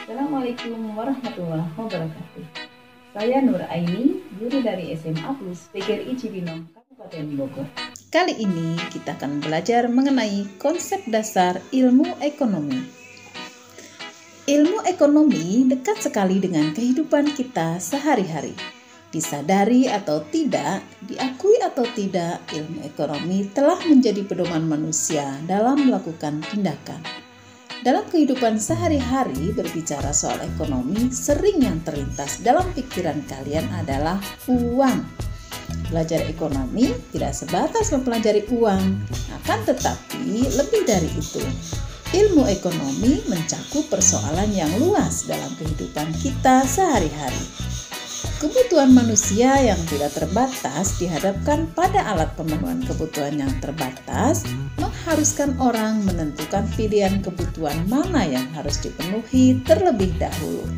Assalamualaikum warahmatullahi wabarakatuh. Saya Nur Aini, guru dari SMA Plus PGRI Cibinong, Kabupaten Bogor. Kali ini kita akan belajar mengenai konsep dasar ilmu ekonomi. Ilmu ekonomi dekat sekali dengan kehidupan kita sehari-hari. Disadari atau tidak, diakui atau tidak, ilmu ekonomi telah menjadi pedoman manusia dalam melakukan tindakan. Dalam kehidupan sehari-hari, berbicara soal ekonomi, sering yang terlintas dalam pikiran kalian adalah uang. Belajar ekonomi tidak sebatas mempelajari uang, akan tetapi lebih dari itu. Ilmu ekonomi mencakup persoalan yang luas dalam kehidupan kita sehari-hari. Kebutuhan manusia yang tidak terbatas dihadapkan pada alat pemenuhan kebutuhan yang terbatas, mengharuskan orang menentukan pilihan kebutuhan mana yang harus dipenuhi terlebih dahulu.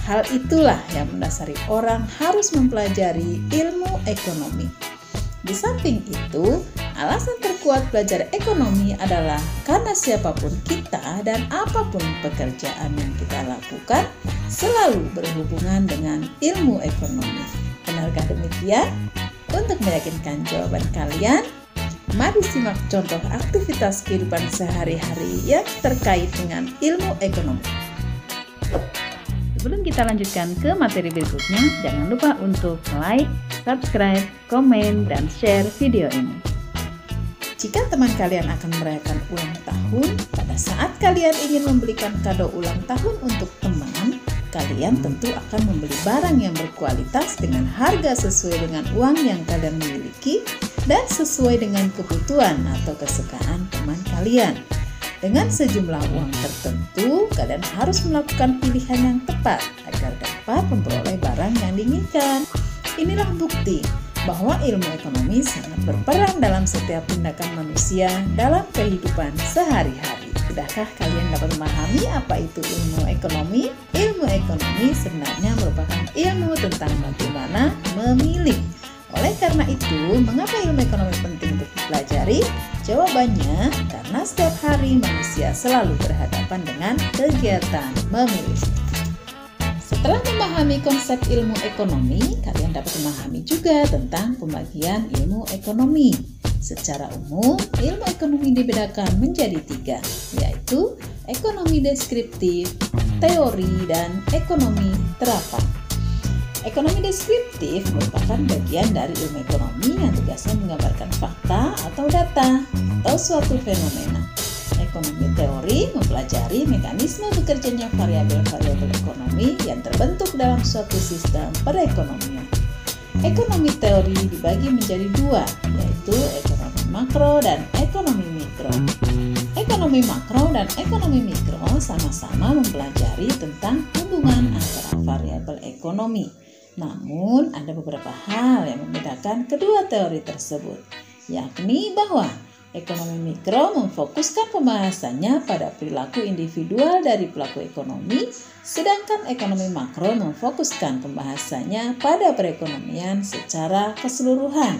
Hal itulah yang mendasari orang harus mempelajari ilmu ekonomi. Di samping itu, alasan terkuat belajar ekonomi adalah karena siapapun kita dan apapun pekerjaan yang kita lakukan selalu berhubungan dengan ilmu ekonomi. Benarkah demikian? Untuk meyakinkan jawaban kalian, mari simak contoh aktivitas kehidupan sehari-hari yang terkait dengan ilmu ekonomi. Sebelum kita lanjutkan ke materi berikutnya, jangan lupa untuk like, subscribe, komen, dan share video ini. Jika teman kalian akan merayakan ulang tahun, pada saat kalian ingin membelikan kado ulang tahun untuk teman, kalian tentu akan membeli barang yang berkualitas dengan harga sesuai dengan uang yang kalian miliki dan sesuai dengan kebutuhan atau kesukaan teman kalian. Dengan sejumlah uang tertentu, kalian harus melakukan pilihan yang tepat agar dapat memperoleh barang yang diinginkan. Inilah bukti bahwa ilmu ekonomi sangat berperan dalam setiap tindakan manusia dalam kehidupan sehari-hari. Sudahkah kalian dapat memahami apa itu ilmu ekonomi? Ilmu ekonomi sebenarnya merupakan ilmu tentang bagaimana memilih. Oleh karena itu, mengapa ilmu ekonomi penting untuk dipelajari? Jawabannya, karena setiap hari manusia selalu berhadapan dengan kegiatan memilih. Setelah memahami konsep ilmu ekonomi, kalian dapat memahami juga tentang pembagian ilmu ekonomi. Secara umum, ilmu ekonomi dibedakan menjadi 3, yaitu ekonomi deskriptif, teori, dan ekonomi terapan. Ekonomi deskriptif merupakan bagian dari ilmu ekonomi yang tugasnya menggambarkan fakta atau data atau suatu fenomena. Ekonomi teori mempelajari mekanisme bekerjanya variabel-variabel ekonomi yang terbentuk dalam suatu sistem perekonomian. Ekonomi teori dibagi menjadi 2, yaitu ekonomi makro dan ekonomi mikro. Ekonomi makro dan ekonomi mikro sama-sama mempelajari tentang hubungan antara variabel ekonomi. Namun, ada beberapa hal yang membedakan kedua teori tersebut, yakni bahwa ekonomi mikro memfokuskan pembahasannya pada perilaku individual dari pelaku ekonomi, sedangkan ekonomi makro memfokuskan pembahasannya pada perekonomian secara keseluruhan.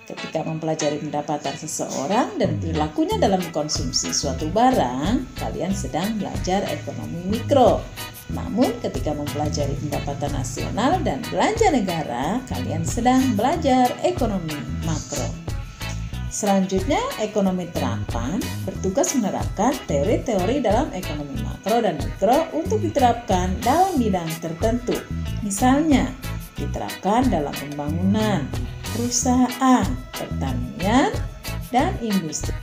Ketika mempelajari pendapatan seseorang dan perilakunya dalam konsumsi suatu barang, kalian sedang belajar ekonomi mikro. Namun ketika mempelajari pendapatan nasional dan belanja negara, kalian sedang belajar ekonomi makro. Selanjutnya, ekonomi terapan bertugas menerapkan teori-teori dalam ekonomi makro dan mikro untuk diterapkan dalam bidang tertentu. Misalnya, diterapkan dalam pembangunan, perusahaan, pertanian, dan industri.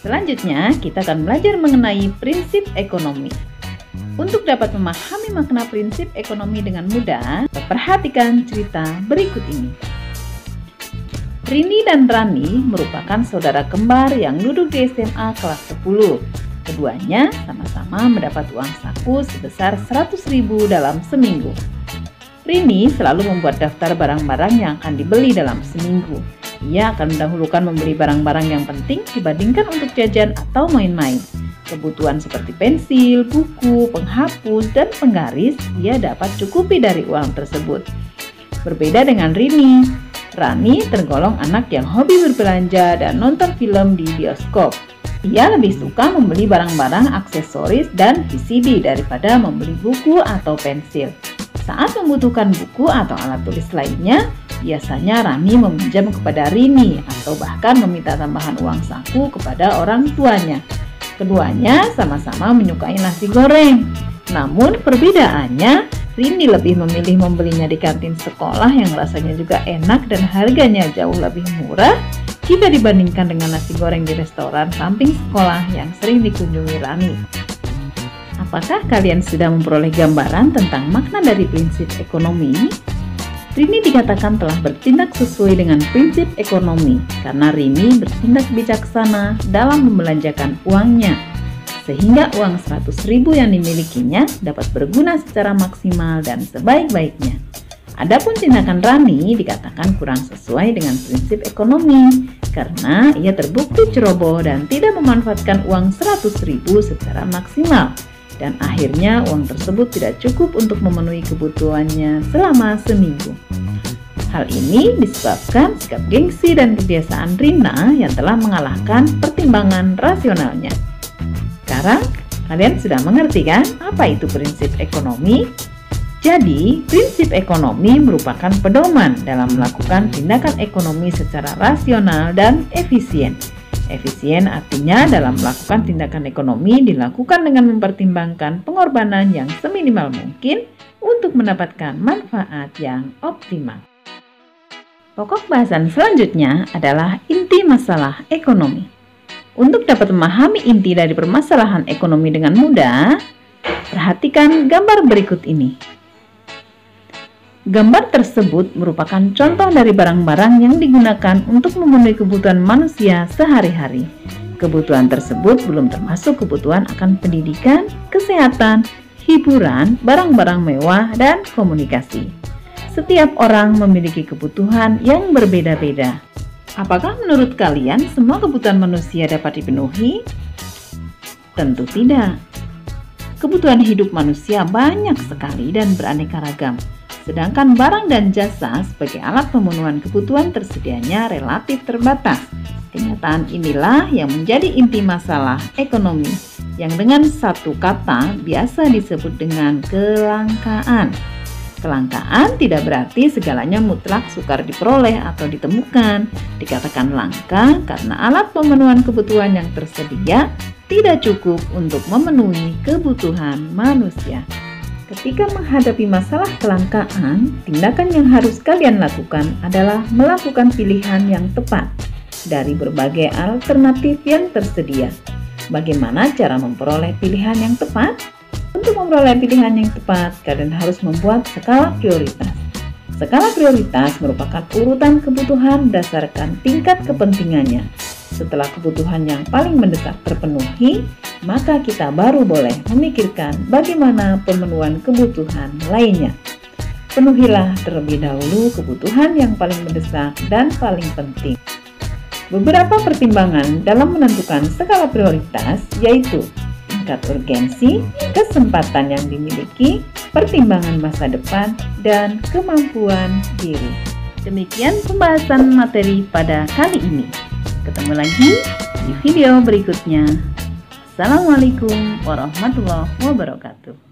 Selanjutnya, kita akan belajar mengenai prinsip ekonomi. Untuk dapat memahami makna prinsip ekonomi dengan mudah, perhatikan cerita berikut ini. Rini dan Rani merupakan saudara kembar yang duduk di SMA kelas 10. Keduanya sama-sama mendapat uang saku sebesar 100.000 dalam seminggu. Rini selalu membuat daftar barang-barang yang akan dibeli dalam seminggu. Ia akan mendahulukan membeli barang-barang yang penting dibandingkan untuk jajan atau main-main. Kebutuhan seperti pensil, buku, penghapus, dan penggaris ia dapat cukupi dari uang tersebut. Berbeda dengan Rini, Rani tergolong anak yang hobi berbelanja dan nonton film di bioskop. Ia lebih suka membeli barang-barang aksesoris dan PCB daripada membeli buku atau pensil. Saat membutuhkan buku atau alat tulis lainnya, biasanya Rani meminjam kepada Rini atau bahkan meminta tambahan uang saku kepada orang tuanya. Keduanya sama-sama menyukai nasi goreng. Namun perbedaannya, Rini lebih memilih membelinya di kantin sekolah yang rasanya juga enak dan harganya jauh lebih murah jika dibandingkan dengan nasi goreng di restoran samping sekolah yang sering dikunjungi Rani. Apakah kalian sudah memperoleh gambaran tentang makna dari prinsip ekonomi? Rini dikatakan telah bertindak sesuai dengan prinsip ekonomi karena Rini bertindak bijaksana dalam membelanjakan uangnya, sehingga uang 100.000 yang dimilikinya dapat berguna secara maksimal dan sebaik-baiknya. Adapun tindakan Rani dikatakan kurang sesuai dengan prinsip ekonomi karena ia terbukti ceroboh dan tidak memanfaatkan uang 100.000 secara maksimal, dan akhirnya uang tersebut tidak cukup untuk memenuhi kebutuhannya selama seminggu. Hal ini disebabkan sikap gengsi dan kebiasaan Rina yang telah mengalahkan pertimbangan rasionalnya. Sekarang kalian sudah mengerti kan apa itu prinsip ekonomi? Jadi, prinsip ekonomi merupakan pedoman dalam melakukan tindakan ekonomi secara rasional dan efisien. Efisien artinya dalam melakukan tindakan ekonomi dilakukan dengan mempertimbangkan pengorbanan yang seminimal mungkin untuk mendapatkan manfaat yang optimal. Pokok bahasan selanjutnya adalah inti masalah ekonomi. Untuk dapat memahami inti dari permasalahan ekonomi dengan mudah, perhatikan gambar berikut ini. Gambar tersebut merupakan contoh dari barang-barang yang digunakan untuk memenuhi kebutuhan manusia sehari-hari. Kebutuhan tersebut belum termasuk kebutuhan akan pendidikan, kesehatan, hiburan, barang-barang mewah, dan komunikasi. Setiap orang memiliki kebutuhan yang berbeda-beda. Apakah menurut kalian semua kebutuhan manusia dapat dipenuhi? Tentu tidak. Kebutuhan hidup manusia banyak sekali dan beraneka ragam. Sedangkan barang dan jasa sebagai alat pemenuhan kebutuhan tersedianya relatif terbatas. Kenyataan inilah yang menjadi inti masalah ekonomi, yang dengan satu kata biasa disebut dengan kelangkaan. Kelangkaan tidak berarti segalanya mutlak sukar diperoleh atau ditemukan. Dikatakan langka karena alat pemenuhan kebutuhan yang tersedia tidak cukup untuk memenuhi kebutuhan manusia. Ketika menghadapi masalah kelangkaan, tindakan yang harus kalian lakukan adalah melakukan pilihan yang tepat dari berbagai alternatif yang tersedia. Bagaimana cara memperoleh pilihan yang tepat? Untuk memperoleh pilihan yang tepat, kalian harus membuat skala prioritas. Skala prioritas merupakan urutan kebutuhan berdasarkan tingkat kepentingannya. Setelah kebutuhan yang paling mendesak terpenuhi, maka kita baru boleh memikirkan bagaimana pemenuhan kebutuhan lainnya. Penuhilah terlebih dahulu kebutuhan yang paling mendesak dan paling penting. Beberapa pertimbangan dalam menentukan skala prioritas yaitu tingkat urgensi, kesempatan yang dimiliki, pertimbangan masa depan, dan kemampuan diri. Demikian pembahasan materi pada kali ini. Ketemu lagi di video berikutnya. Assalamualaikum warahmatullahi wabarakatuh.